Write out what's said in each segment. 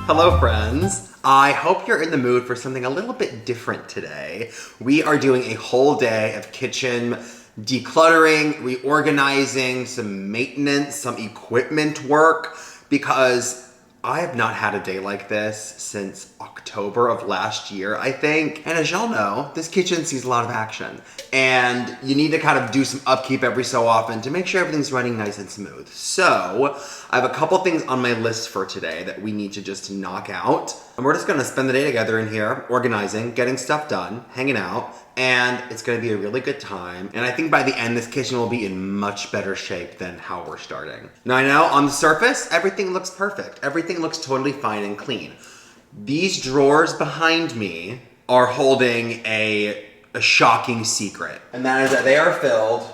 Hello friends. I hope you're in the mood for something a little bit different today. We are doing a whole day of kitchen decluttering, reorganizing, some maintenance, some equipment work, because I have not had a day like this since October of last year, I think. And as y'all know, this kitchen sees a lot of action. And you need to kind of do some upkeep every so often to make sure everything's running nice and smooth. So I have a couple things on my list for today that we need to just knock out. And we're just gonna spend the day together in here, organizing, getting stuff done, hanging out, and it's gonna be a really good time. And I think by the end, this kitchen will be in much better shape than how we're starting. Now I know on the surface, everything looks perfect. Everything looks totally fine and clean. These drawers behind me are holding a shocking secret. And that is that they are filled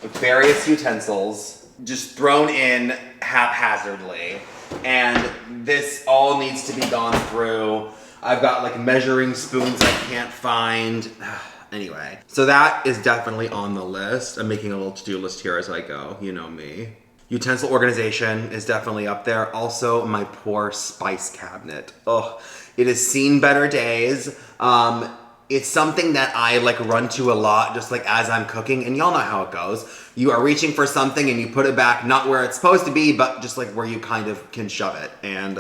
with various utensils, just thrown in haphazardly. And this all needs to be gone through. I've got like measuring spoons I can't find. Anyway, so that is definitely on the list. I'm making a little to-do list here as I go, you know me. Utensil organization is definitely up there. Also, my poor spice cabinet. Oh, it has seen better days. It's something that I like run to a lot, just like as I'm cooking, and y'all know how it goes. You are reaching for something and you put it back, not where it's supposed to be, but just like where you kind of can shove it. And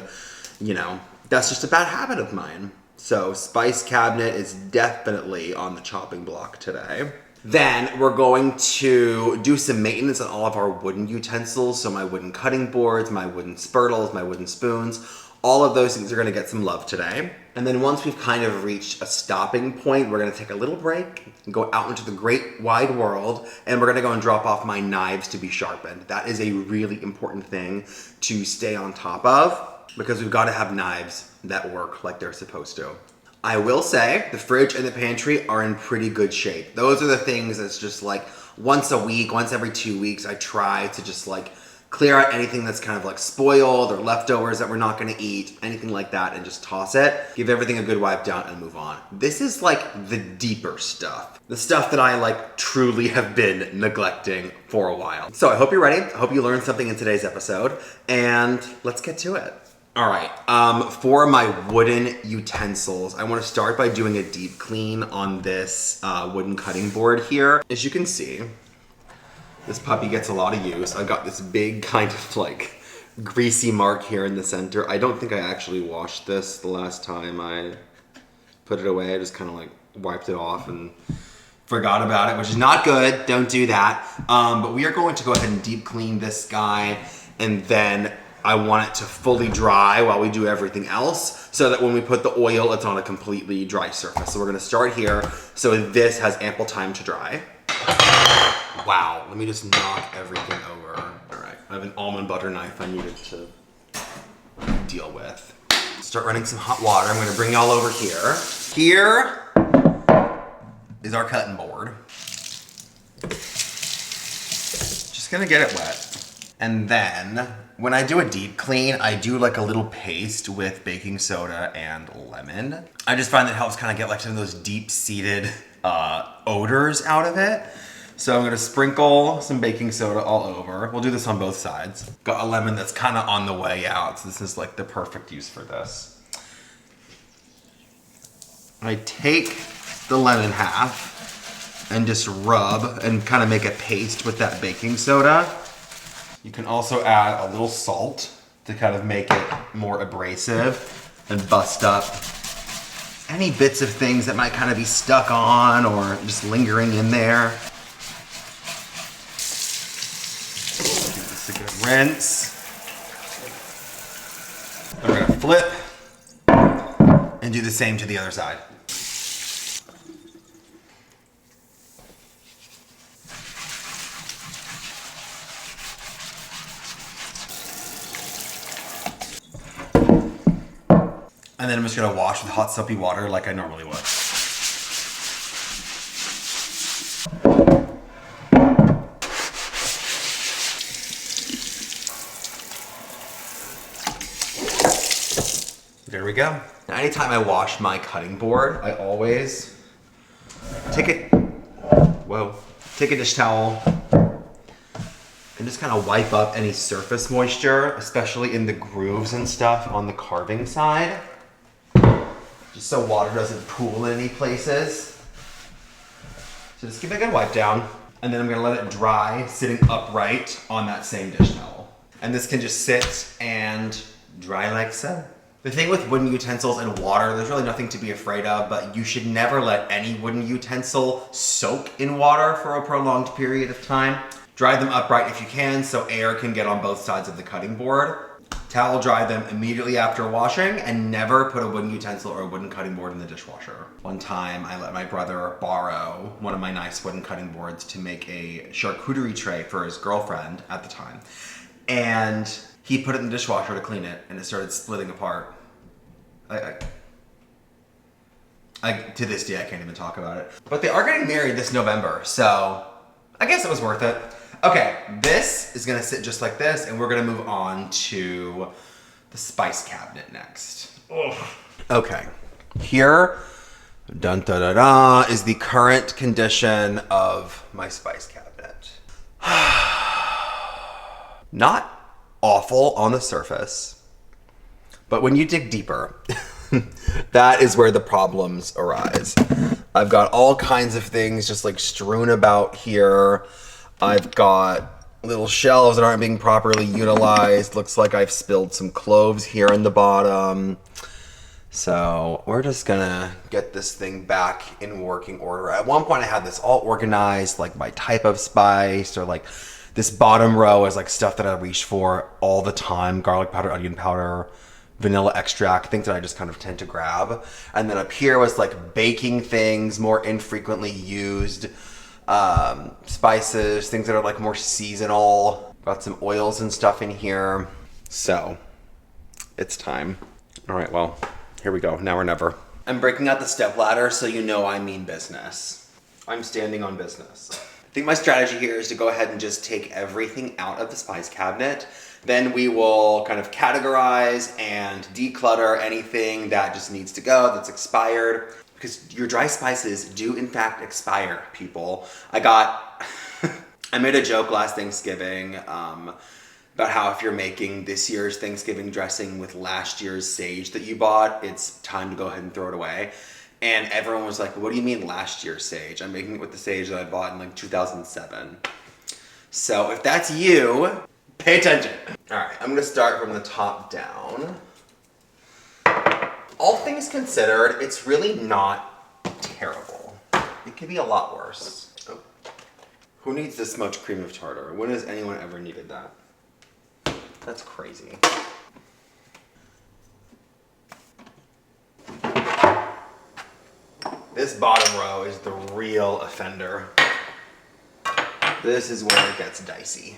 you know, that's just a bad habit of mine. So spice cabinet is definitely on the chopping block today. Then we're going to do some maintenance on all of our wooden utensils. So my wooden cutting boards, my wooden spurtles, my wooden spoons, all of those things are gonna get some love today. And then once we've kind of reached a stopping point, we're gonna take a little break and go out into the great wide world, and we're gonna go and drop off my knives to be sharpened. That is a really important thing to stay on top of, because we've gotta have knives that work like they're supposed to. I will say the fridge and the pantry are in pretty good shape. Those are the things that's just like once a week, once every 2 weeks, I try to just like clear out anything that's kind of like spoiled or leftovers that we're not gonna eat, anything like that, and just toss it. Give everything a good wipe down and move on. This is like the deeper stuff. The stuff that I like truly have been neglecting for a while. So I hope you're ready. I hope you learned something in today's episode, and let's get to it. All right, for my wooden utensils, I wanna start by doing a deep clean on this wooden cutting board here. As you can see, this puppy gets a lot of use. I've got this big kind of like greasy mark here in the center. I don't think I actually washed this the last time I put it away. I just kind of like wiped it off and forgot about it, which is not good. Don't do that. But we are going to go ahead and deep clean this guy, and then I want it to fully dry while we do everything else, so that when we put the oil, it's on a completely dry surface. So we're gonna start here so this has ample time to dry. Wow, let me just knock everything over. All right, I have an almond butter knife I needed to deal with. Start running some hot water. I'm gonna bring y'all over here. Here is our cutting board. Just gonna get it wet. And then when I do a deep clean, I do like a little paste with baking soda and lemon. I just find that helps kind of get like some of those deep-seated odors out of it. So I'm gonna sprinkle some baking soda all over. We'll do this on both sides. Got a lemon that's kind of on the way out, so this is like the perfect use for this. I take the lemon half and just rub and kind of make a paste with that baking soda. You can also add a little salt to kind of make it more abrasive and bust up any bits of things that might kind of be stuck on or just lingering in there. Give this a good rinse. I'm gonna flip and do the same to the other side. And then I'm just gonna wash with hot soapy water like I normally would. There we go. Now, anytime I wash my cutting board, I always take a dish towel, and just kind of wipe up any surface moisture, especially in the grooves and stuff on the carving side. Just so water doesn't pool in any places. So just give it a good wipe down. And then I'm gonna let it dry, sitting upright on that same dish towel. And this can just sit and dry like so. The thing with wooden utensils and water, there's really nothing to be afraid of, but you should never let any wooden utensil soak in water for a prolonged period of time. Dry them upright if you can, so air can get on both sides of the cutting board. Towel dry them immediately after washing, and never put a wooden utensil or a wooden cutting board in the dishwasher. One time I let my brother borrow one of my nice wooden cutting boards to make a charcuterie tray for his girlfriend at the time. And he put it in the dishwasher to clean it, and it started splitting apart. To this day, I can't even talk about it. But they are getting married this November, so I guess it was worth it. Okay, this is gonna sit just like this, and we're gonna move on to the spice cabinet next. Ugh. Okay, here, dun da da da, is the current condition of my spice cabinet. Not awful on the surface, but when you dig deeper, that is where the problems arise. I've got all kinds of things just like strewn about here. I've got little shelves that aren't being properly utilized. Looks like I've spilled some cloves here in the bottom. So we're just gonna get this thing back in working order. At one point I had this all organized, like by type of spice, or like this bottom row is like stuff that I reach for all the time. Garlic powder, onion powder, vanilla extract, things that I just kind of tend to grab. And then up here was like baking things, more infrequently used spices, things that are like more seasonal. Got some oils and stuff in here. So it's time. All right, well, here we go, now or never. I'm breaking out the stepladder so you know I mean business. I'm standing on business. I think my strategy here is to go ahead and just take everything out of the spice cabinet. Then we will kind of categorize and declutter anything that just needs to go, that's expired. Because your dry spices do in fact expire, people. I made a joke last Thanksgiving about how if you're making this year's Thanksgiving dressing with last year's sage that you bought, it's time to go ahead and throw it away. And everyone was like, what do you mean last year's sage? I'm making it with the sage that I bought in like 2007. So if that's you, pay attention. All right, I'm gonna start from the top down. All things considered, it's really not terrible. It could be a lot worse. Oh. Who needs this much cream of tartar? When has anyone ever needed that? That's crazy. This bottom row is the real offender. This is where it gets dicey.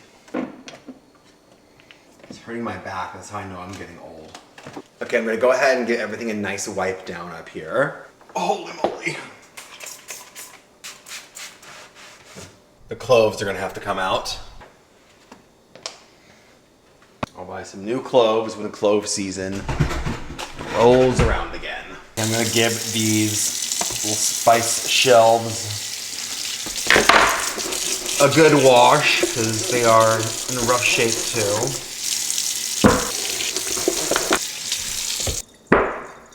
It's hurting my back, that's how I know I'm getting old. Okay, I'm gonna go ahead and get everything a nice wipe down up here. Holy moly. The cloves are gonna have to come out. I'll buy some new cloves when the clove season rolls around again. I'm gonna give these little spice shelves a good wash because they are in rough shape too.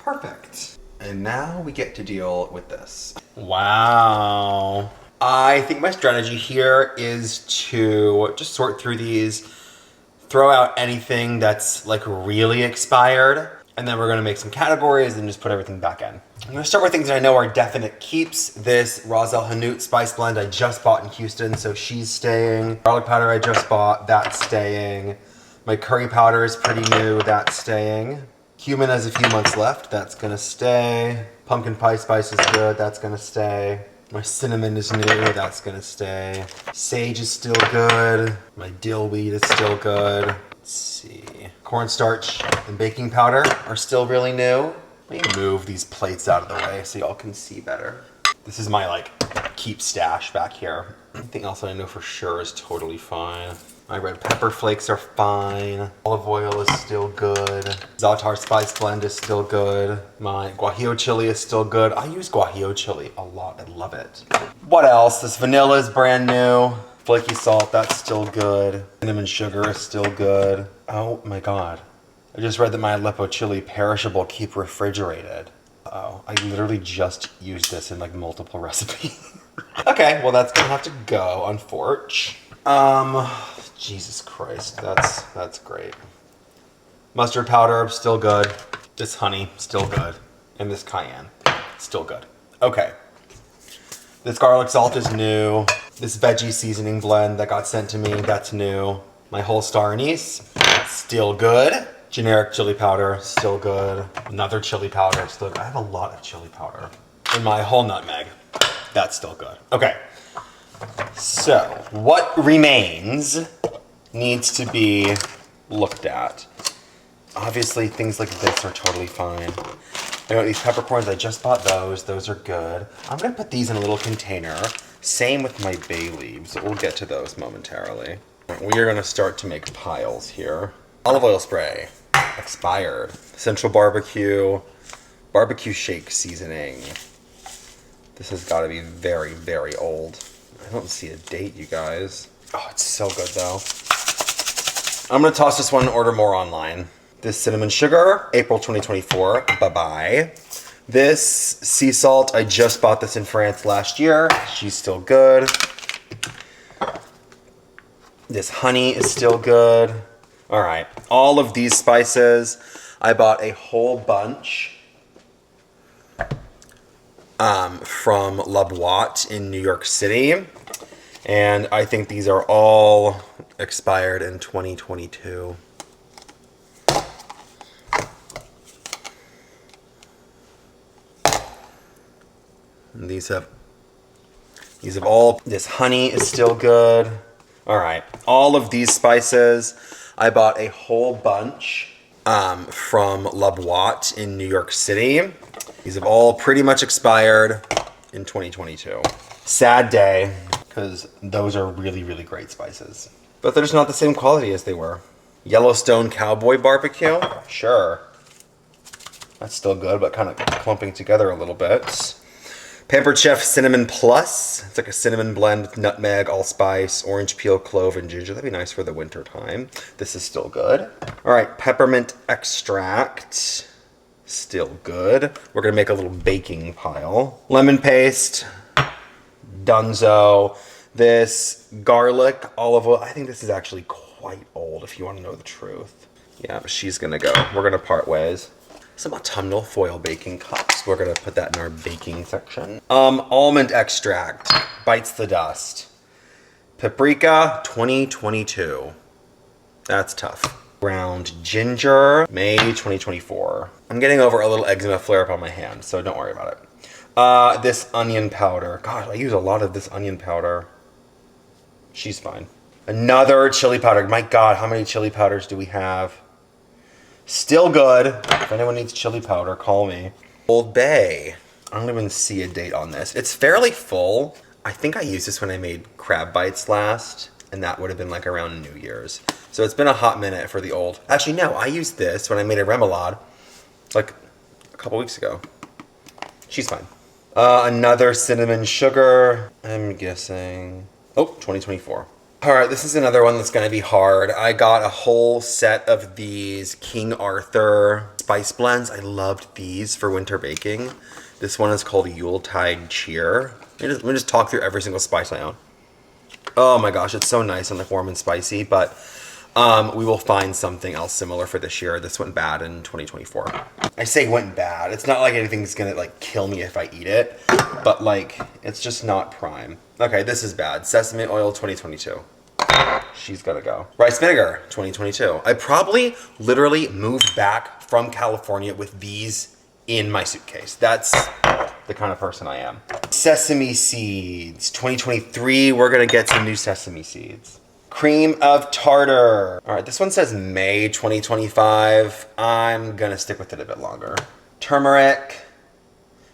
Perfect. And now we get to deal with this. Wow. I think my strategy here is to just sort through these, throw out anything that's like really expired, and then we're gonna make some categories and just put everything back in. I'm gonna start with things that I know are definite keeps. This Ras El Hanout spice blend I just bought in Houston, so she's staying. Garlic powder I just bought, that's staying. My curry powder is pretty new, that's staying. Cumin has a few months left, that's gonna stay. Pumpkin pie spice is good, that's gonna stay. My cinnamon is new, that's gonna stay. Sage is still good. My dill weed is still good. Let's see. Cornstarch and baking powder are still really new. Let me move these plates out of the way so y'all can see better. This is my like keep stash back here. Anything else that I know for sure is totally fine. My red pepper flakes are fine. Olive oil is still good. Za'atar spice blend is still good. My guajillo chili is still good. I use guajillo chili a lot, I love it. What else? This vanilla is brand new. Flaky salt, that's still good. Cinnamon sugar is still good. Oh my God. I just read that my Aleppo chili perishable keep refrigerated. Oh, I literally just used this in like multiple recipes. Okay, well that's gonna have to go, unfortunately. Jesus Christ, that's great. Mustard powder, still good. This honey, still good. And this cayenne, still good. Okay. This garlic salt is new. This veggie seasoning blend that got sent to me, that's new. My whole star anise, still good. Generic chili powder, still good. Another chili powder, still good. I have a lot of chili powder. And my whole nutmeg, that's still good. Okay. So, what remains needs to be looked at. Obviously, things like this are totally fine. I got these peppercorns, I just bought those. Those are good. I'm gonna put these in a little container. Same with my bay leaves. We'll get to those momentarily. We are gonna start to make piles here. Olive oil spray, expired. Central barbecue, barbecue shake seasoning. This has gotta be very, very old. I don't see a date, you guys. Oh, it's so good though. I'm gonna toss this one and order more online. This cinnamon sugar, April 2024, bye-bye. This sea salt, I just bought this in France last year. She's still good. This honey is still good. All right, all of these spices, I bought a whole bunch from La Boite in New York City. And I think these are all expired in 2022. And these have all, this honey is still good. All right, all of these spices, I bought a whole bunch from La Boite in New York City. These have all pretty much expired in 2022. Sad day, because those are really, really great spices. But they're just not the same quality as they were. Yellowstone Cowboy Barbecue, sure. That's still good, but kind of clumping together a little bit. Pampered Chef Cinnamon Plus. It's like a cinnamon blend with nutmeg, allspice, orange peel, clove, and ginger. That'd be nice for the winter time. This is still good. All right, peppermint extract. Still good. We're gonna make a little baking pile. Lemon paste. Dunzo. This garlic, olive oil. I think this is actually quite old if you want to know the truth. Yeah, but she's gonna go. We're gonna part ways. Some autumnal foil baking cups. We're gonna put that in our baking section. Almond extract, bites the dust. Paprika 2022. That's tough. Ground ginger, May 2024. I'm getting over a little eczema flare up on my hand, so don't worry about it. This onion powder. God, I use a lot of this onion powder. She's fine. Another chili powder. My God, how many chili powders do we have? Still good. If anyone needs chili powder, call me. Old Bay. I don't even see a date on this. It's fairly full. I think I used this when I made crab bites last, and that would have been like around New Year's. So it's been a hot minute for the old. Actually, no, I used this when I made a remoulade like a couple weeks ago. She's fine. Another cinnamon sugar. I'm guessing. Oh, 2024. All right, this is another one that's gonna be hard. I got a whole set of these King Arthur spice blends. I loved these for winter baking. This one is called Yuletide Cheer. Let me just talk through every single spice I own. Oh my gosh, it's so nice and like warm and spicy, but we will find something else similar for this year. This went bad in 2024. I say went bad. It's not like anything's gonna like kill me if I eat it, but like, it's just not prime. Okay, this is bad. Sesame oil 2022. She's gotta go. Rice vinegar 2022. I probably literally moved back from California with these in my suitcase. That's the kind of person I am. Sesame seeds 2023. We're gonna get some new sesame seeds. Cream of tartar. All right, this one says May 2025. I'm gonna stick with it a bit longer. Turmeric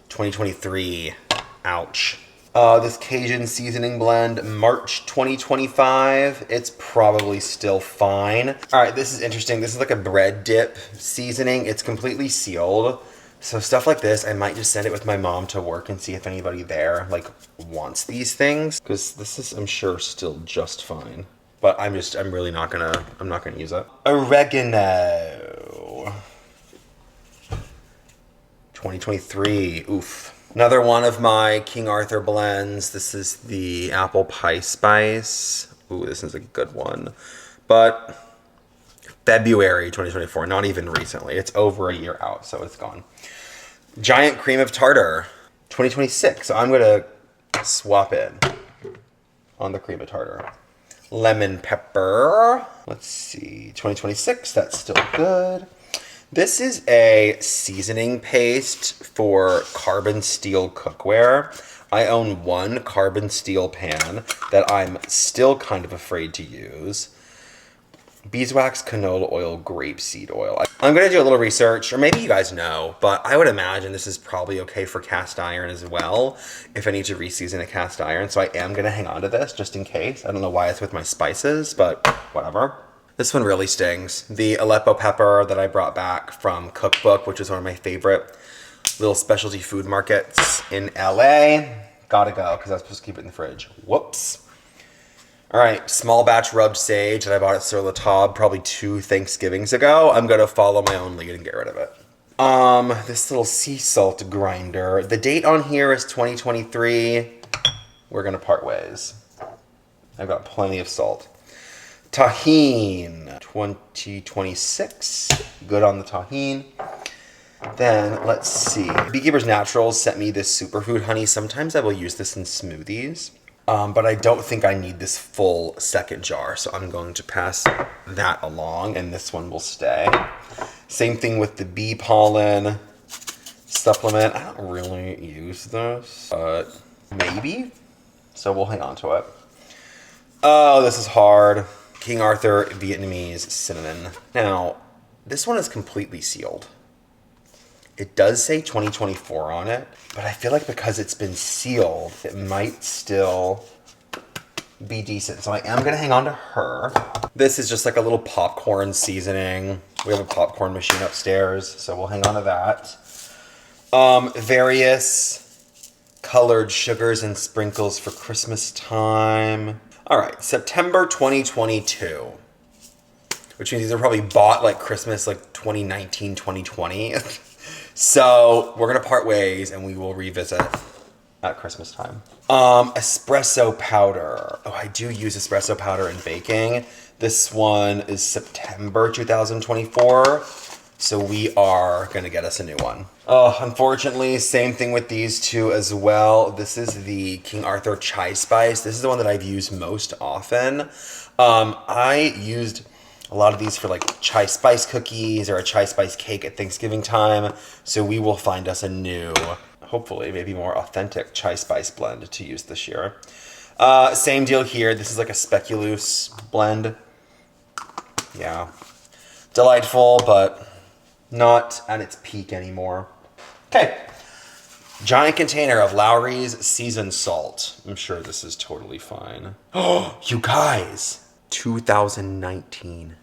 2023. Ouch. This Cajun seasoning blend, March 2025. It's probably still fine. All right, this is interesting. This is like a bread dip seasoning. It's completely sealed. So stuff like this, I might just send it with my mom to work and see if anybody there like wants these things. Because this is, I'm sure, still just fine. But I'm really not gonna, I'm not gonna use it. Oregano. 2023, oof. Another one of my King Arthur blends. This is the apple pie spice. Ooh, this is a good one. But February 2024, not even recently. It's over a year out, so it's gone. Giant cream of tartar, 2026. So I'm gonna swap in on the cream of tartar. Lemon pepper, let's see, 2026, that's still good. This is a seasoning paste for carbon steel cookware. I own one carbon steel pan that I'm still kind of afraid to use. Beeswax, canola oil, grapeseed oil. I'm going to do a little research, or maybe you guys know, but I would imagine this is probably okay for cast iron as well, if I need to reseason a cast iron. So I am going to hang on to this just in case. I don't know why it's with my spices, but whatever. This one really stings. The Aleppo pepper that I brought back from Cookbook, which is one of my favorite little specialty food markets in LA. Gotta go, because I was supposed to keep it in the fridge. Whoops. All right, small batch rubbed sage that I bought at Sur La Table probably 2 Thanksgivings ago. I'm gonna follow my own lead and get rid of it. This little sea salt grinder. The date on here is 2023. We're gonna part ways. I've got plenty of salt. Tahine, 2026. Good on the tahine. Then, let's see. Beekeeper's Naturals sent me this superfood honey. Sometimes I will use this in smoothies. But I don't think I need this full second jar, so I'm going to pass that along, and this one will stay. Same thing with the bee pollen supplement. I don't really use this, but maybe. So we'll hang on to it. Oh, this is hard. King Arthur Vietnamese cinnamon. Now, this one is completely sealed. It does say 2024 on it, but I feel like because it's been sealed, it might still be decent. So I am gonna hang on to her. This is just like a little popcorn seasoning. We have a popcorn machine upstairs, so we'll hang on to that. Various colored sugars and sprinkles for Christmas time. All right, September 2022, which means these are probably bought like Christmas, like 2019, 2020. So we're gonna part ways and we will revisit at Christmas time. Espresso powder. Oh, I do use espresso powder in baking. This one is September 2024. So we are gonna get us a new one. Oh, unfortunately, same thing with these two as well. This is the King Arthur chai spice. This is the one that I've used most often. I used a lot of these for like chai spice cookies or a chai spice cake at Thanksgiving time. So we will find us a new, hopefully maybe more authentic chai spice blend to use this year. Same deal here. This is like a speculoos blend. Yeah. Delightful, but not at its peak anymore. Okay. Giant container of Lowry's seasoned salt. I'm sure this is totally fine. Oh, you guys. 2019.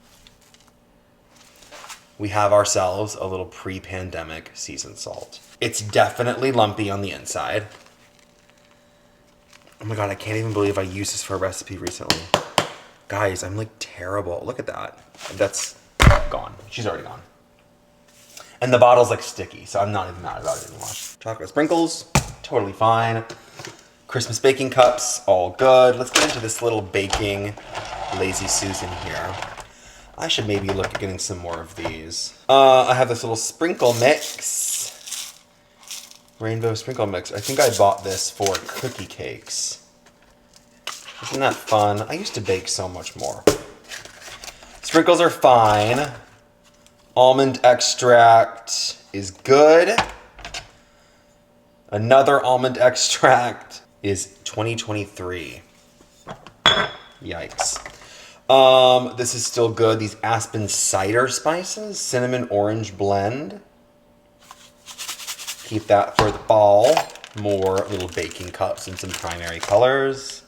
We have ourselves a little pre-pandemic seasoned salt. It's definitely lumpy on the inside. Oh my god, I can't even believe I used this for a recipe recently. Guys, I'm like terrible. Look at that. That's gone. She's already gone. And the bottle's like sticky, so I'm not even mad about it anymore. Chocolate sprinkles, totally fine. Christmas baking cups, all good. Let's get into this little baking Lazy Susan here. I should maybe look at getting some more of these. I have this little sprinkle mix. Rainbow sprinkle mix. I think I bought this for cookie cakes. Isn't that fun? I used to bake so much more. Sprinkles are fine. Almond extract is good. Another almond extract is 2023. Yikes. This is still good. These Aspen cider spices, cinnamon orange blend. Keep that for the fall. More little baking cups and some primary colors.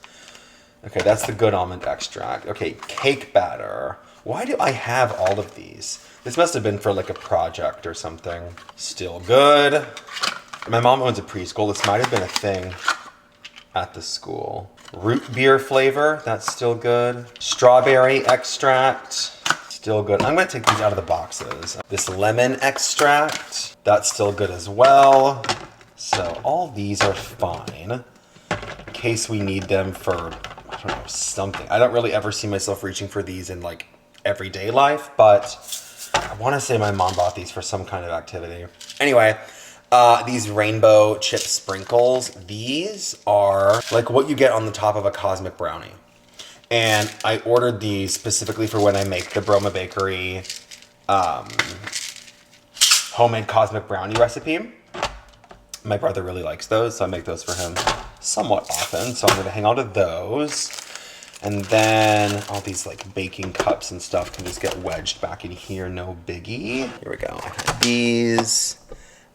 Okay, that's the good almond extract. Okay, cake batter. Why do I have all of these? This must have been for like a project or something. Still good. My mom owns a preschool. This might have been a thing at the school. Root beer flavor, that's still good. Strawberry extract, still good. I'm gonna take these out of the boxes. This lemon extract, that's still good as well. So all these are fine in case we need them for, I don't know, something. I don't really ever see myself reaching for these in like everyday life, but I wanna say my mom bought these for some kind of activity. Anyway, these rainbow chip sprinkles, these are like what you get on the top of a cosmic brownie. And I ordered these specifically for when I make the Broma Bakery homemade cosmic brownie recipe. My brother really likes those, so I make those for him somewhat often. So I'm gonna hang on to those. And then all these like baking cups and stuff can just get wedged back in here, no biggie. Here we go, I have these.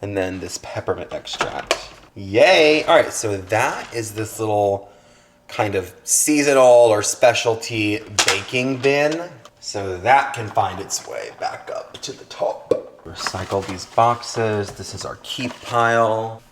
And then this peppermint extract. Yay! All right, so that is this little kind of seasonal or specialty baking bin. So that can find its way back up to the top. Recycle these boxes. This is our keep pile.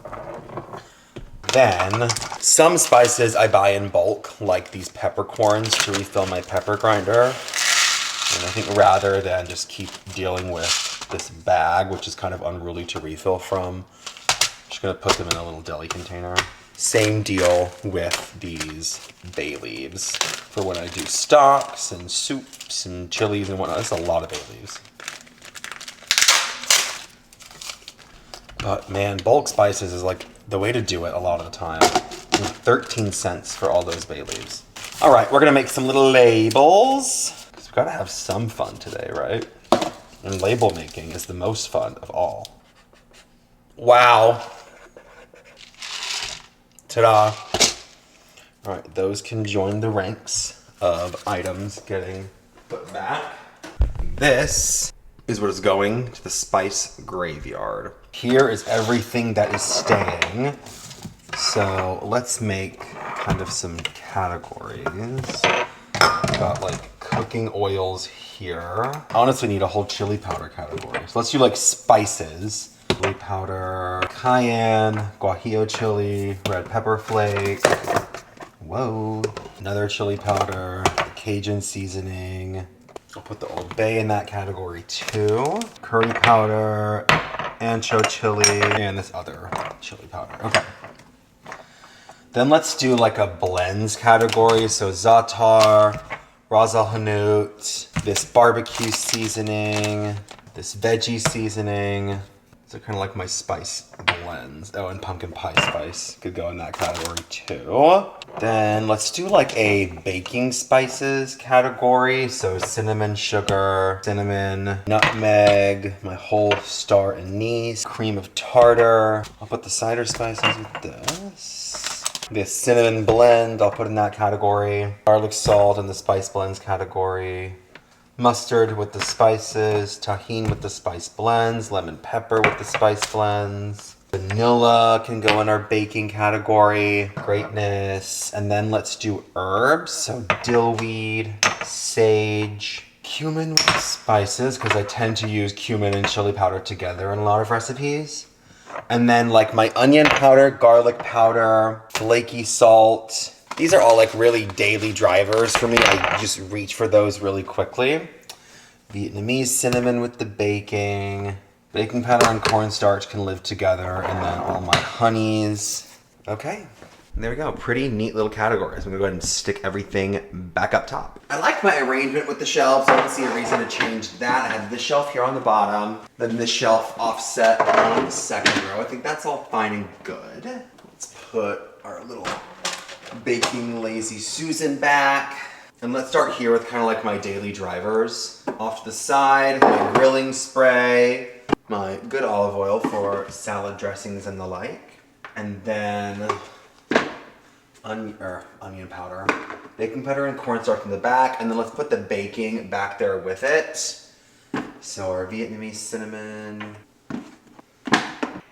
Then some spices I buy in bulk, like these peppercorns to refill my pepper grinder. And I think rather than just keep dealing with this bag, which is kind of unruly to refill from, I'm just gonna put them in a little deli container. Same deal with these bay leaves for when I do stocks and soups and chilies and whatnot. That's a lot of bay leaves. But man, bulk spices is like the way to do it a lot of the time. 13 cents for all those bay leaves. All right, we're gonna make some little labels. Because we've gotta have some fun today, right? And label making is the most fun of all. Wow. Ta-da. All right, those can join the ranks of items getting put back. This is what is going to the spice graveyard. Here is everything that is staying. So let's make kind of some categories. Got like cooking oils here. I honestly need a whole chili powder category. So let's do like spices. Chili powder, cayenne, guajillo chili, red pepper flake. Whoa. Another chili powder, Cajun seasoning. I'll put the Old Bay in that category too. Curry powder, ancho chili, and this other chili powder. Okay. Then let's do like a blends category. So za'atar, ras al hanout, this barbecue seasoning, this veggie seasoning. These are kind of like my spice blends. Oh, and pumpkin pie spice could go in that category too. Then let's do like a baking spices category. So cinnamon sugar, cinnamon, nutmeg, my whole star anise, cream of tartar. I'll put the cider spices with this. This cinnamon blend, I'll put in that category. Garlic salt in the spice blends category. Mustard with the spices, tahini with the spice blends, lemon pepper with the spice blends. Vanilla can go in our baking category. Greatness. And then let's do herbs. So dillweed, sage, cumin with the spices, because I tend to use cumin and chili powder together in a lot of recipes. And then like my onion powder, garlic powder, flaky salt. These are all like really daily drivers for me. I just reach for those really quickly. Vietnamese cinnamon with the baking. Baking powder and cornstarch can live together. And then all my honeys. Okay, there we go. Pretty neat little categories. I'm gonna go ahead and stick everything back up top. I like my arrangement with the shelves. I don't see a reason to change that. I have this shelf here on the bottom, then this shelf offset on the second row. I think that's all fine and good. Let's put our little baking Lazy Susan back. And let's start here with kind of like my daily drivers. Off to the side, my grilling spray, my good olive oil for salad dressings and the like. And then onion powder, baking powder and cornstarch in the back. And then let's put the baking back there with it. So our Vietnamese cinnamon,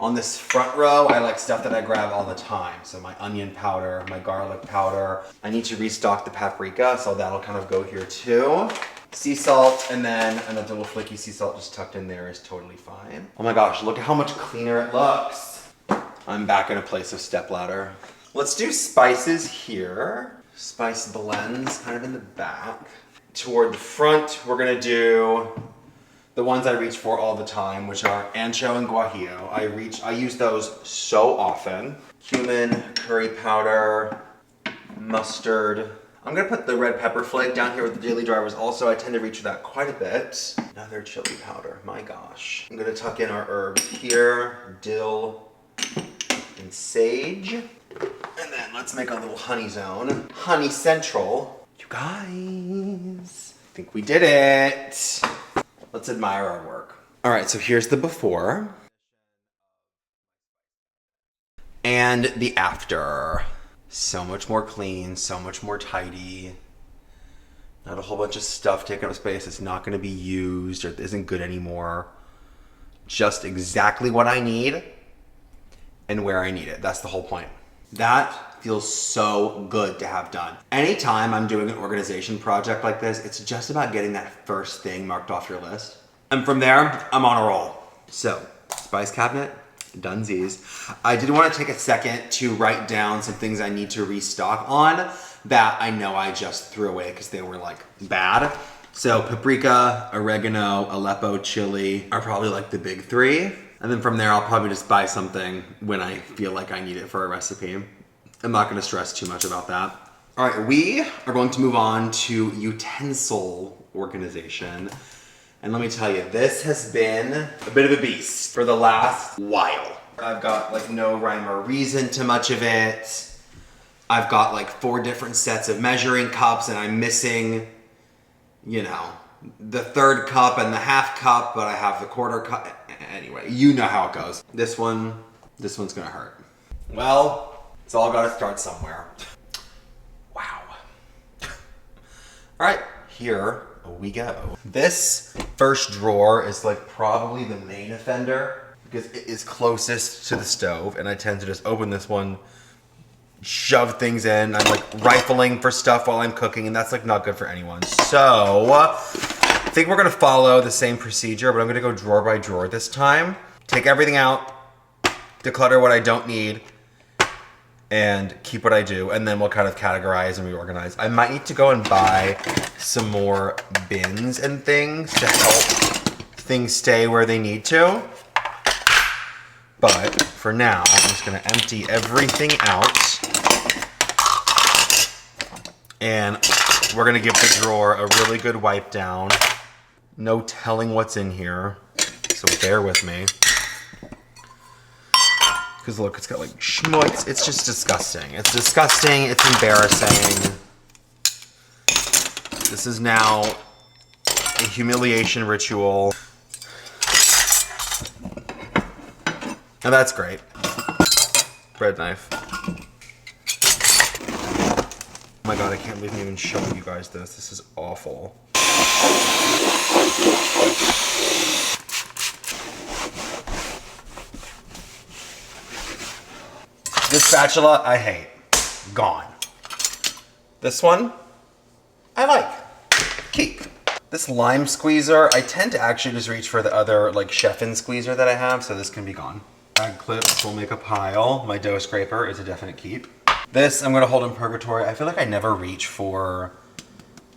On this front row, I like stuff that I grab all the time. So my onion powder, my garlic powder. I need to restock the paprika, so that'll kind of go here too. Sea salt, and then another little flaky sea salt just tucked in there is totally fine. Oh my gosh, look at how much cleaner it looks. I'm back in a place of stepladder. Let's do spices here. Spice blends kind of in the back. Toward the front, we're gonna do the ones I reach for all the time, which are ancho and guajillo. I use those so often. Cumin, curry powder, mustard. I'm gonna put the red pepper flake down here with the daily drivers also. I tend to reach for that quite a bit. Another chili powder, my gosh. I'm gonna tuck in our herbs here, dill and sage. And then let's make a little honey zone. Honey central. You guys, I think we did it. Let's admire our work. All right, so here's the before. And the after. So much more clean, so much more tidy. Not a whole bunch of stuff taking up space that's not gonna be used or isn't good anymore. Just exactly what I need and where I need it. That's the whole point. That feels so good to have done. Anytime I'm doing an organization project like this, it's just about getting that first thing marked off your list. And from there, I'm on a roll. So, spice cabinet, dunsies. I did want to take a second to write down some things I need to restock on that I know I just threw away because they were like bad. So paprika, oregano, Aleppo chili are probably like the big three. And then from there, I'll probably just buy something when I feel like I need it for a recipe. I'm not gonna stress too much about that. All right, we are going to move on to utensil organization. And let me tell you, this has been a bit of a beast for the last while. I've got like no rhyme or reason to much of it. I've got like 4 different sets of measuring cups and I'm missing, you know, the third cup and the half cup, but I have the quarter cup. Anyway, you know how it goes. This one's gonna hurt. Well, it's all gotta start somewhere. Wow. All right, here we go. This first drawer is like probably the main offender because it is closest to the stove and I tend to just open this one, shove things in. I'm like rifling for stuff while I'm cooking and that's like not good for anyone. So I think we're gonna follow the same procedure, but I'm gonna go drawer by drawer this time. Take everything out, declutter what I don't need, and keep what I do, and then we'll kind of categorize and reorganize. I might need to go and buy some more bins and things to help things stay where they need to. But for now, I'm just gonna empty everything out. And we're gonna give the drawer a really good wipe down. No telling what's in here, so bear with me. Because look, it's got like schmutz. It's just disgusting. It's disgusting. It's embarrassing. This is now a humiliation ritual. And that's great. Bread knife. Oh my god, I can't believe I'm even showing you guys this. This is awful. This spatula, I hate. Gone. This one, I like. Keep. This lime squeezer, I tend to actually just reach for the other like chef-in squeezer that I have, so this can be gone. Bag clips will make a pile. My dough scraper is a definite keep. This I'm gonna hold in purgatory. I feel like I never reach for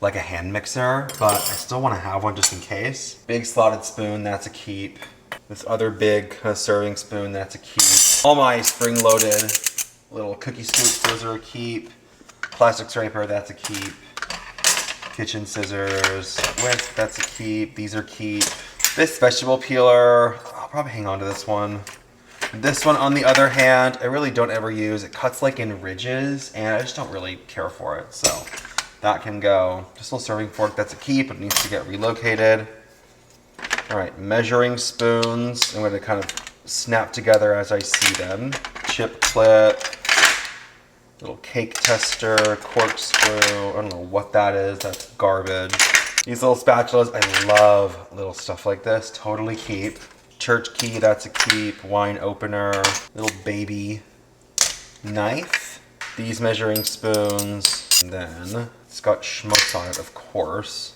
like a hand mixer, but I still wanna have one just in case. Big slotted spoon, that's a keep. This other big serving spoon, that's a keep. All my spring-loaded little cookie scoops, those are a keep. Plastic scraper, that's a keep. Kitchen scissors, whisk, that's a keep. These are keep. This vegetable peeler, I'll probably hang on to this one. This one, on the other hand, I really don't ever use. It cuts like in ridges, and I just don't really care for it, so that can go. This little serving fork, that's a keep. It needs to get relocated. All right, measuring spoons. I'm going to kind of snap together as I see them. Chip clip, little cake tester, corkscrew. I don't know what that is. That's garbage. These little spatulas, I love little stuff like this. Totally keep. Church key, that's a keep. Wine opener. Little baby knife. These measuring spoons. And then it's got schmutz on it, of course.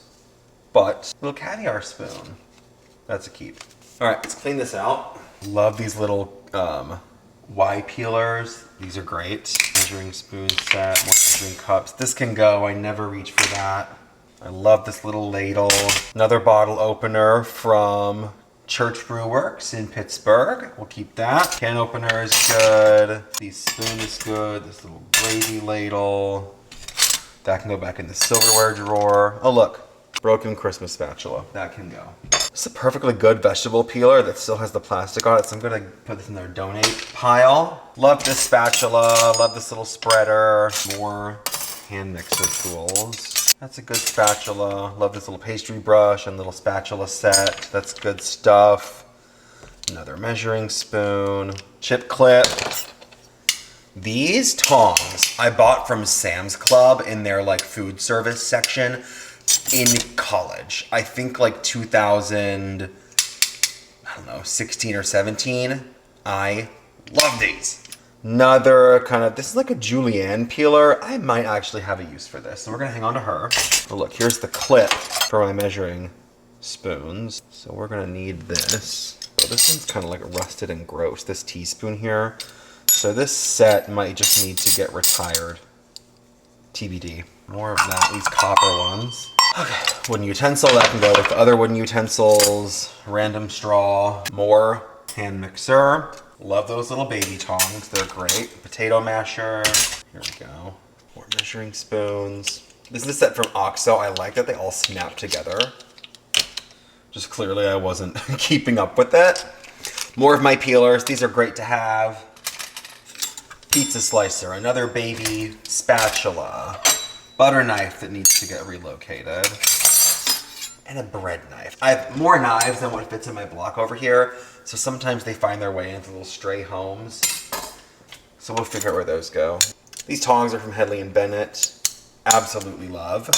But little caviar spoon. That's a keep. All right, let's clean this out. Love these little Y peelers. These are great. Measuring spoon set, more measuring cups. This can go, I never reach for that. I love this little ladle. Another bottle opener from Church Brew Works in Pittsburgh. We'll keep that. Can opener is good. The spoon is good. This little gravy ladle. That can go back in the silverware drawer. Oh look, broken Christmas spatula. That can go. It's a perfectly good vegetable peeler that still has the plastic on it, so I'm gonna put this in their donate pile. Love this spatula, love this little spreader. More hand mixer tools. That's a good spatula. Love this little pastry brush and little spatula set. That's good stuff. Another measuring spoon. Chip clip. These tongs I bought from Sam's Club in their like food service section in college. I think like 2016 or 17. I love these. Another kind of, this is like a julienne peeler. I might actually have a use for this, so we're gonna hang on to her. Oh look, here's the clip for my measuring spoons. So we're gonna need this. Oh, this one's kind of like rusted and gross, this teaspoon here. So this set might just need to get retired. TBD. More of that, these copper ones. Okay, wooden utensil, that can go with the other wooden utensils. Random straw, more hand mixer. Love those little baby tongs, they're great. Potato masher, here we go. More measuring spoons. This is a set from OXO. I like that they all snap together. Just clearly I wasn't keeping up with it. More of my peelers, these are great to have. Pizza slicer, another baby spatula. Butter knife that needs to get relocated. And a bread knife. I have more knives than what fits in my block over here. So sometimes they find their way into little stray homes. So we'll figure out where those go. These tongs are from Hedley and Bennett. Absolutely love.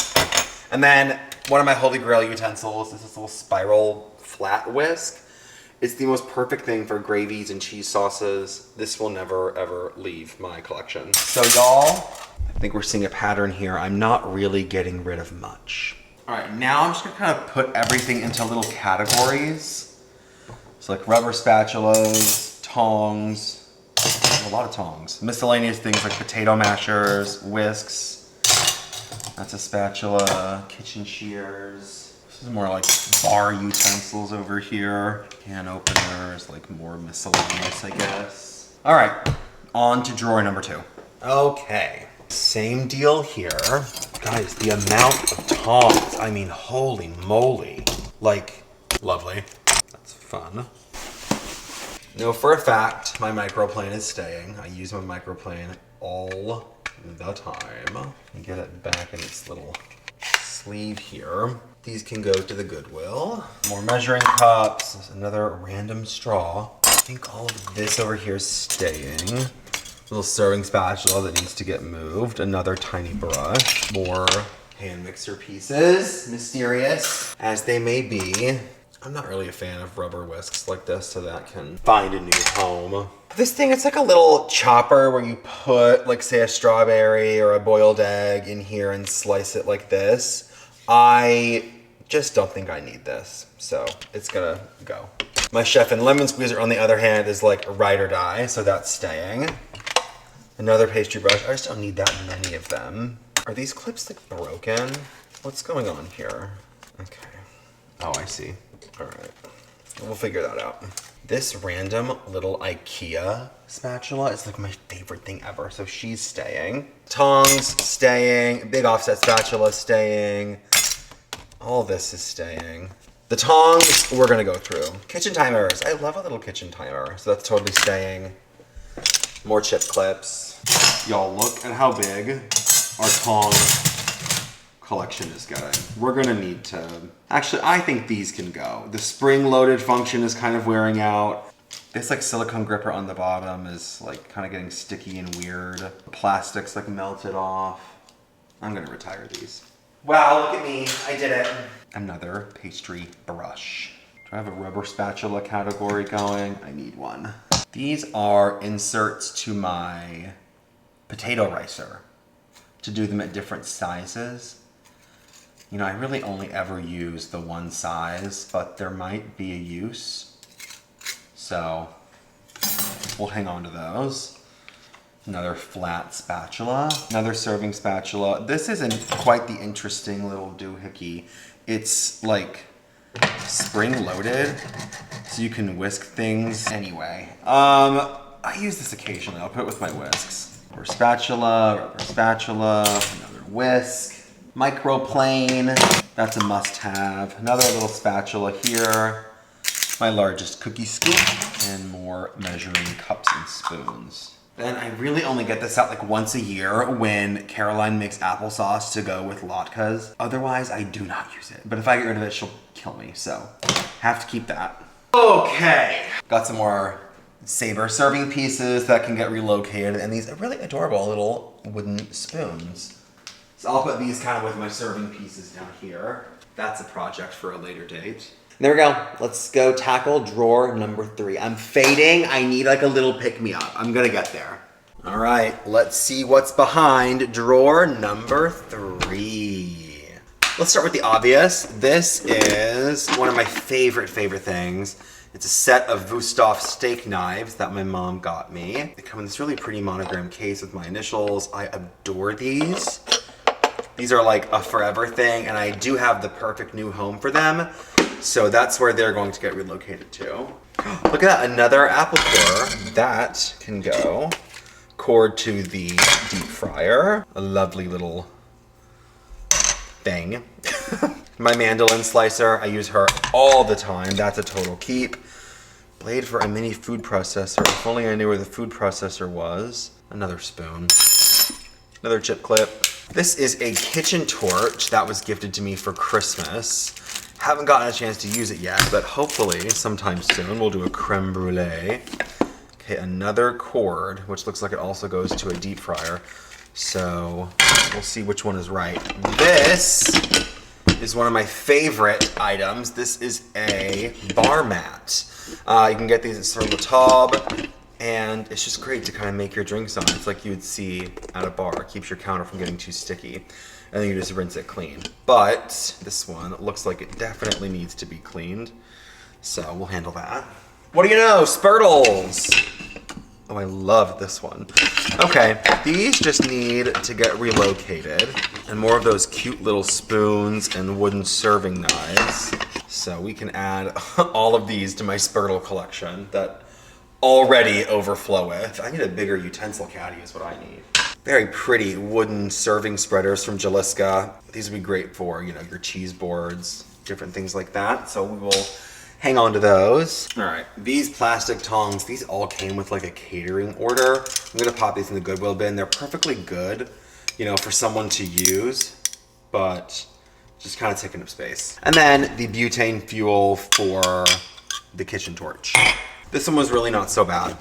And then one of my holy grail utensils is this little spiral flat whisk. It's the most perfect thing for gravies and cheese sauces. This will never ever leave my collection. So y'all, I think we're seeing a pattern here. I'm not really getting rid of much. All right, now I'm just gonna kind of put everything into little categories. So like rubber spatulas, tongs, a lot of tongs. Miscellaneous things like potato mashers, whisks. That's a spatula, kitchen shears. This is more like bar utensils over here. Can openers, like more miscellaneous, I guess. All right, on to drawer number 2. Okay, same deal here. Guys, the amount of tongs, I mean, holy moly. Like, lovely. That's fun. Know for a fact my microplane is staying. I use my microplane all the time. And get it back in its little sleeve here. These can go to the Goodwill. More measuring cups. There's another random straw. I think all of this over here is staying. Little serving spatula that needs to get moved. Another tiny brush. More hand mixer pieces. Mysterious as they may be. I'm not really a fan of rubber whisks like this, so that can find a new home. This thing, it's like a little chopper where you put, like, say a strawberry or a boiled egg in here and slice it like this. I just don't think I need this, so it's gonna go. My Chef and Lemon Squeezer, on the other hand, is like ride or die, so that's staying. Another pastry brush. I just don't need that many of them. Are these clips like broken? What's going on here? Okay. Oh, I see. All right. We'll figure that out. This random little IKEA spatula is like my favorite thing ever, so she's staying. Tongs staying. Big offset spatula staying. All this is staying. The tongs we're gonna go through. Kitchen timers. I love a little kitchen timer, so that's totally staying. More chip clips. Y'all, look at how big our tong collection is getting. We're gonna need to, actually, I think these can go. The spring-loaded function is kind of wearing out. This like silicone gripper on the bottom is like kind of getting sticky and weird. The plastic's like melted off. I'm gonna retire these. Wow, look at me, I did it. Another pastry brush. Do I have a rubber spatula category going? I need one. These are inserts to my potato ricer to do them at different sizes. You know, I really only ever use the one size, but there might be a use. So we'll hang on to those. Another flat spatula, another serving spatula. This isn't quite the interesting little doohickey. It's like spring loaded, so you can whisk things anyway. I use this occasionally. I'll put it with my whisks. Rubber spatula, another whisk. Microplane, that's a must-have. Another little spatula here. My largest cookie scoop, and more measuring cups and spoons. Then I really only get this out like once a year when Caroline makes applesauce to go with latkes. Otherwise, I do not use it. But if I get rid of it, she'll kill me, so have to keep that. Okay, got some more Saber serving pieces that can get relocated, and these are really adorable little wooden spoons. So I'll put these kind of with my serving pieces down here. That's a project for a later date. There we go. Let's go tackle drawer number 3. I'm fading. I need like a little pick-me-up. I'm gonna get there. All right, let's see what's behind drawer number 3. Let's start with the obvious. This is one of my favorite things. It's a set of Wusthof steak knives that my mom got me. They come in this really pretty monogram case with my initials. I adore these. These are like a forever thing, and I do have the perfect new home for them. So that's where they're going to get relocated to. Look at that, another apple core. That can go. Cord to the deep fryer. A lovely little thing. My mandolin slicer, I use her all the time. That's a total keep. Blade for a mini food processor. If only I knew where the food processor was. Another spoon. Another chip clip. This is a kitchen torch that was gifted to me for Christmas. Haven't gotten a chance to use it yet, but hopefully sometime soon we'll do a creme brulee. Okay, another cord, which looks like it also goes to a deep fryer. So we'll see which one is right. This is one of my favorite items. This is a bar mat. You can get these at Sur La Table, and it's just great to kind of make your drinks on. It's like you would see at a bar. It keeps your counter from getting too sticky. And then you just rinse it clean. But this one looks like it definitely needs to be cleaned. So we'll handle that. What do you know? Spurtles! Oh, I love this one. Okay, these just need to get relocated. And more of those cute little spoons and wooden serving knives. So we can add all of these to my Spurtle collection that already overflow with. I need a bigger utensil caddy is what I need. Very pretty wooden serving spreaders from Jaliska. These would be great for, you know, your cheese boards, different things like that. So we will hang on to those. All right, these plastic tongs, these all came with like a catering order. I'm gonna pop these in the Goodwill bin. They're perfectly good, you know, for someone to use, but just kind of taking up space. And then the butane fuel for the kitchen torch. This one was really not so bad.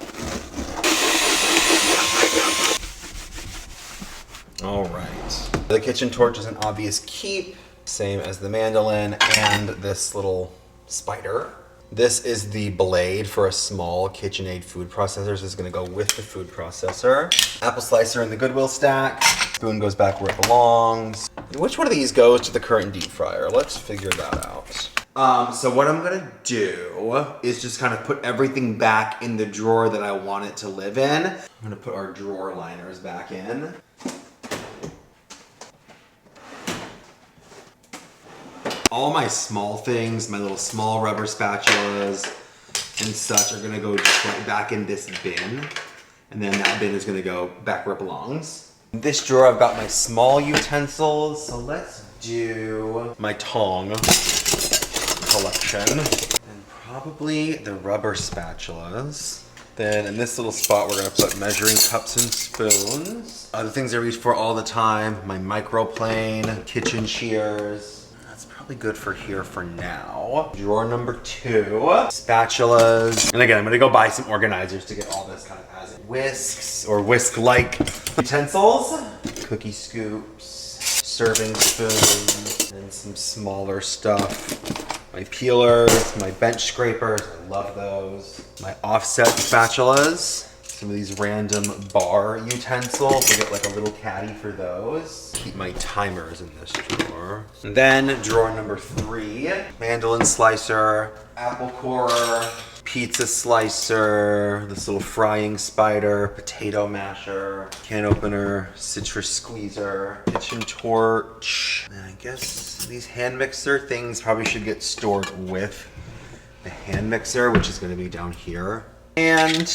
All right. The kitchen torch is an obvious keep, same as the mandolin and this little spider. This is the blade for a small KitchenAid food processor. So this is gonna go with the food processor. Apple slicer in the Goodwill stack. Spoon goes back where it belongs. Which one of these goes to the current deep fryer? Let's figure that out. So what I'm gonna do is just kind of put everything back in the drawer that I want it to live in. I'm gonna put our drawer liners back in. All my small things, my little small rubber spatulas and such are gonna go just right back in this bin. And then that bin is gonna go back where it belongs. In this drawer, I've got my small utensils. So let's do my tong collection. And probably the rubber spatulas. Then in this little spot, we're gonna put measuring cups and spoons. Other things I reach for all the time, my microplane, kitchen shears. Good for here for now. Drawer number 2, spatulas. And again, I'm gonna go buy some organizers to get all this kind of as it. Whisks or whisk-like utensils. Cookie scoops, serving spoons, and some smaller stuff. My peelers, my bench scrapers, I love those. My offset spatulas. Some of these random bar utensils. I get like a little caddy for those. Keep my timers in this drawer. And then drawer number 3, mandolin slicer, apple corer, pizza slicer, this little frying spider, potato masher, can opener, citrus squeezer, kitchen torch. And I guess these hand mixer things probably should get stored with the hand mixer, which is going to be down here. And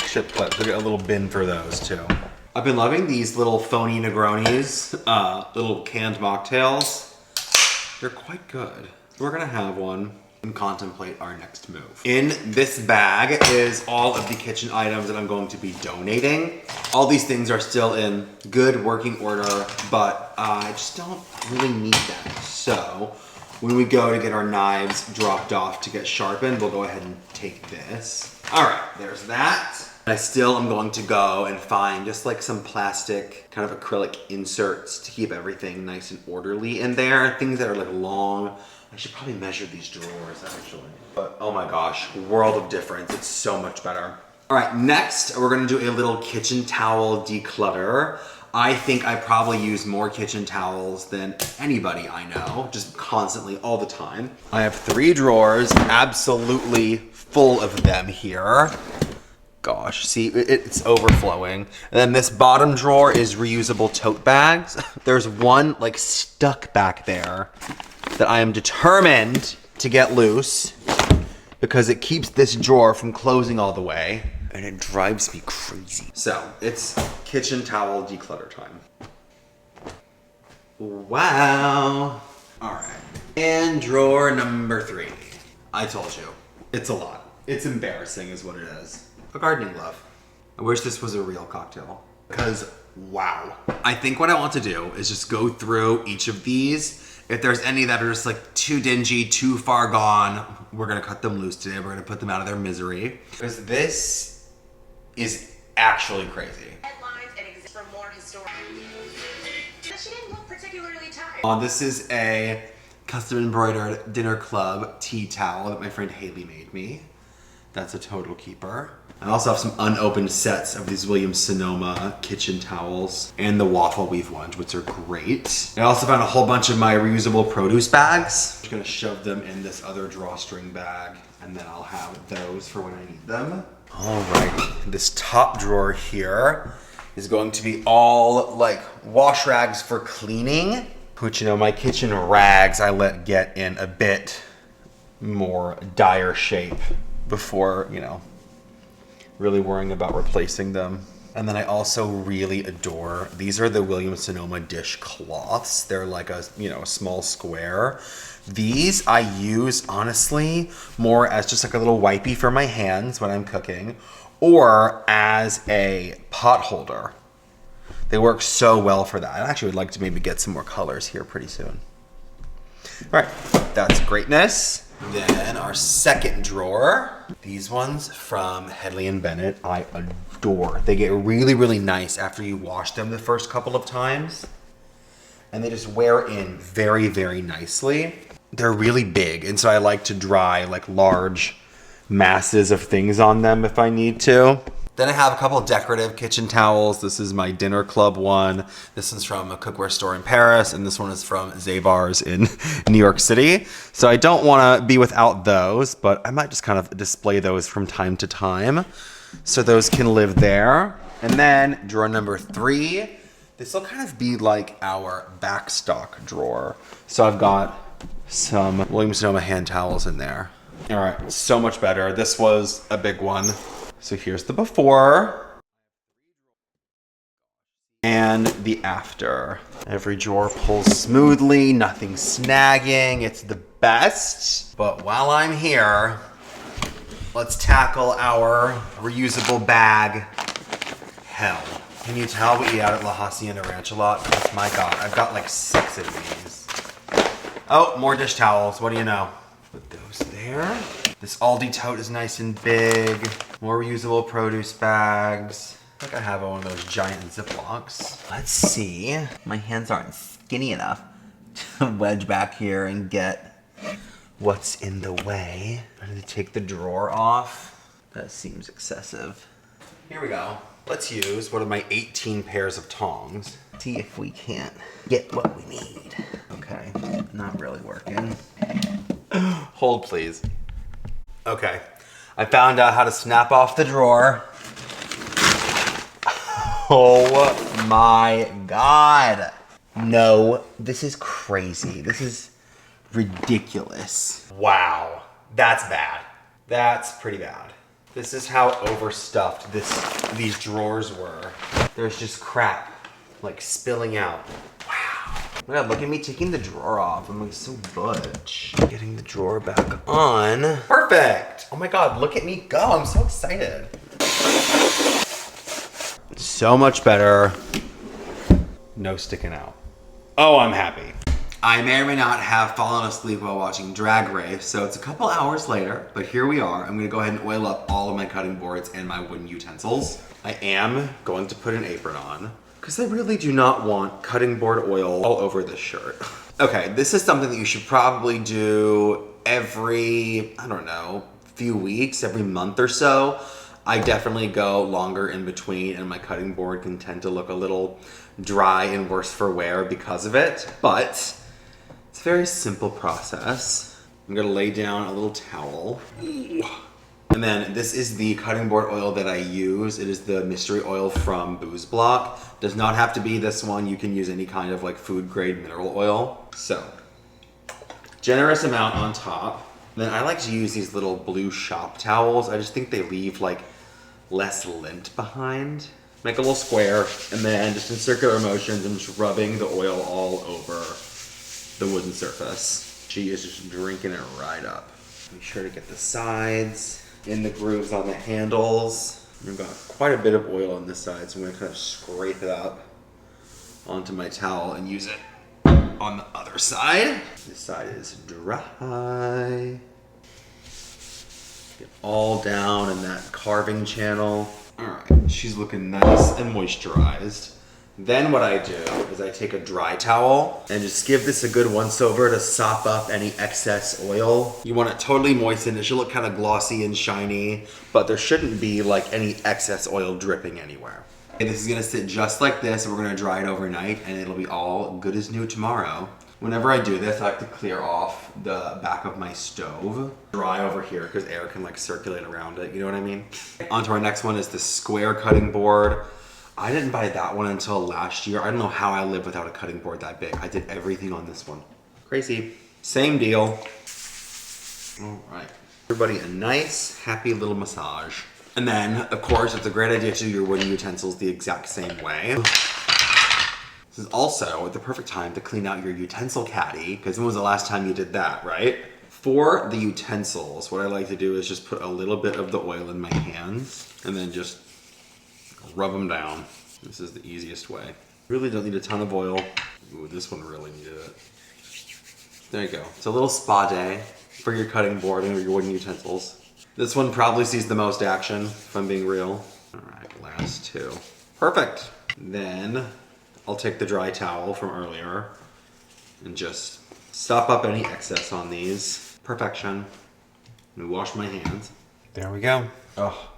chip clips. We'll get a little bin for those too. I've been loving these little phony Negronis, little canned mocktails. They're quite good. We're gonna have one and contemplate our next move. In this bag is all of the kitchen items that I'm going to be donating. All these things are still in good working order, but I just don't really need them. So when we go to get our knives dropped off to get sharpened, we'll go ahead and take this. All right, there's that. I still am going to go and find just like some plastic kind of acrylic inserts to keep everything nice and orderly in there. Things that are like long. I should probably measure these drawers actually. But oh my gosh, world of difference. It's so much better. All right, next we're gonna do a little kitchen towel declutter. I think I probably use more kitchen towels than anybody I know, just constantly, all the time. I have 3 drawers, absolutely full of them here. Gosh, see, it's overflowing. And then this bottom drawer is reusable tote bags. There's one like stuck back there that I am determined to get loose because it keeps this drawer from closing all the way. And it drives me crazy. So, it's kitchen towel declutter time. Wow. All right. And drawer number 3. I told you, it's a lot. It's embarrassing is what it is. A gardening glove. I wish this was a real cocktail because wow. I think what I want to do is just go through each of these. If there's any that are just like too dingy, too far gone, we're gonna cut them loose today. We're gonna put them out of their misery. Because this is actually crazy. Headlines and exist for more historic. But she didn't look particularly tired. This is a custom embroidered dinner club tea towel that my friend Haley made me. That's a total keeper. I also have some unopened sets of these Williams-Sonoma kitchen towels and the waffle weave ones, which are great. I also found a whole bunch of my reusable produce bags. I'm just gonna shove them in this other drawstring bag, and then I'll have those for when I need them. All right, this top drawer here is going to be all like wash rags for cleaning, which, you know, my kitchen rags I let get in a bit more dire shape before, you know, really worrying about replacing them. And then I also really adore, these are the Williams-Sonoma dishcloths. They're like a, you know, a small square. These I use honestly more as just like a little wipey for my hands when I'm cooking, or as a pot holder. They work so well for that. I actually would like to maybe get some more colors here pretty soon. All right, that's greatness. Then our second drawer, these ones from Hedley & Bennett, I adore. They get really, really nice after you wash them the first couple of times. And they just wear in very, very nicely. They're really big, and so I like to dry like large masses of things on them if I need to. Then I have a couple of decorative kitchen towels. This is my dinner club one. This one's from a cookware store in Paris, and this one is from Zabar's in New York City. So I don't want to be without those, but I might just kind of display those from time to time. So those can live there. And then drawer number 3. This will kind of be like our backstock drawer. So I've got some Williams-Sonoma hand towels in there. All right, so much better. This was a big one. So here's the before and the after. Every drawer pulls smoothly, nothing snagging. It's the best. But while I'm here, let's tackle our reusable bag hell. Can you tell we eat out at La Hacienda Ranch a lot? Oh my God, I've got like 6 of these. Oh, more dish towels, what do you know? Put those there. This Aldi tote is nice and big. More reusable produce bags. I think I have one of those giant Ziplocs. Let's see. My hands aren't skinny enough to wedge back here and get what's in the way. I need to take the drawer off. That seems excessive. Here we go. Let's use one of my 18 pairs of tongs. See if we can't get what we need. Okay, not really working. Hold, please. Okay, I found out how to snap off the drawer. Oh my God. No, this is crazy. This is ridiculous. Wow, that's bad. That's pretty bad. This is how overstuffed these drawers were. There's just crap like spilling out. Wow. Oh my God, look at me taking the drawer off. I'm like so butch. Getting the drawer back on. Perfect. Oh my God, look at me go. I'm so excited. So much better. No sticking out. Oh, I'm happy. I may or may not have fallen asleep while watching Drag Race, so it's a couple hours later, but here we are. I'm gonna go ahead and oil up all of my cutting boards and my wooden utensils. I am going to put an apron on, because I really do not want cutting board oil all over this shirt. Okay, this is something that you should probably do every, I don't know, few weeks, every month or so. I definitely go longer in between, and my cutting board can tend to look a little dry and worse for wear because of it, but it's a very simple process. I'm gonna lay down a little towel. And then this is the cutting board oil that I use. It is the mystery oil from Booze Block. Does not have to be this one. You can use any kind of like food grade mineral oil. So, generous amount on top. Then I like to use these little blue shop towels. I just think they leave like less lint behind. Make a little square, and then just in circular motions, I'm just rubbing the oil all over the wooden surface. She is just drinking it right up. Make sure to get the sides in the grooves on the handles. I've got quite a bit of oil on this side, so I'm gonna kind of scrape it up onto my towel and use it on the other side. This side is dry. Get all down in that carving channel. All right, she's looking nice and moisturized. Then what I do is I take a dry towel and just give this a good once over to sop up any excess oil. You want it totally moistened. It should look kind of glossy and shiny, but there shouldn't be like any excess oil dripping anywhere. And this is gonna sit just like this, and we're gonna dry it overnight, and it'll be all good as new tomorrow. Whenever I do this, I like to clear off the back of my stove. Dry over here, because air can like circulate around it, you know what I mean? On to our next one is the square cutting board. I didn't buy that one until last year. I don't know how I live without a cutting board that big. I did everything on this one. Crazy. Same deal. All right. Everybody a nice, happy little massage. And then, of course, it's a great idea to do your wooden utensils the exact same way. This is also the perfect time to clean out your utensil caddy, because when was the last time you did that, right? For the utensils, what I like to do is just put a little bit of the oil in my hands and then just rub them down. This is the easiest way. Really don't need a ton of oil. Ooh, this one really needed it. There you go. It's a little spa day for your cutting board and your wooden utensils. This one probably sees the most action, if I'm being real. All right, last two. Perfect. Then I'll take the dry towel from earlier and just sop up any excess on these. Perfection. Let me wash my hands. There we go. Oh,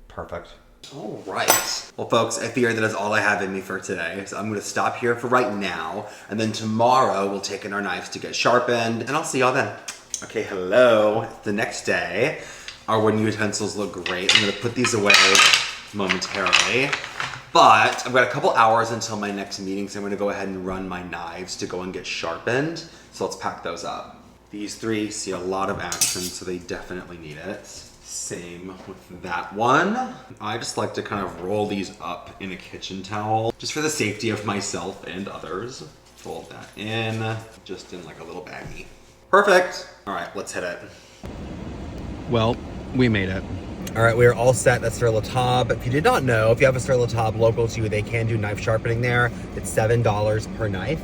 perfect. All right. Well, folks, I fear that is all I have in me for today. So I'm going to stop here for right now. And then tomorrow we'll take in our knives to get sharpened. And I'll see y'all then. Okay, hello. It's the next day. Our wooden utensils look great. I'm going to put these away momentarily. But I've got a couple hours until my next meeting, so I'm going to go ahead and run my knives to go and get sharpened. So let's pack those up. These three see a lot of action, so they definitely need it. Same with that one. I just like to kind of roll these up in a kitchen towel, just for the safety of myself and others. Fold that in, just in like a little baggie. Perfect. All right, let's hit it. Well, we made it. All right, we are all set at Sur La Table. If you did not know, if you have a Sur La Table local to you, they can do knife sharpening there. It's $7 per knife.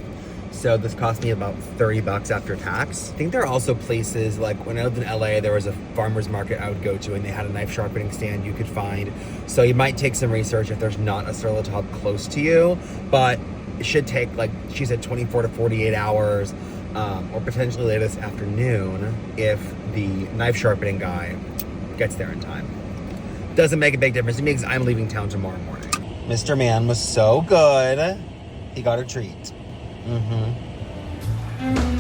So this cost me about $30 after tax. I think there are also places, like when I lived in LA, there was a farmer's market I would go to and they had a knife sharpening stand you could find. So you might take some research if there's not a Sur La Table close to you, but it should take, like she said, 24 to 48 hours. or potentially later this afternoon if the knife sharpening guy gets there in time. Doesn't make a big difference to me because I'm leaving town tomorrow morning. Mr. Man was so good. He got a treat. Mm-hmm.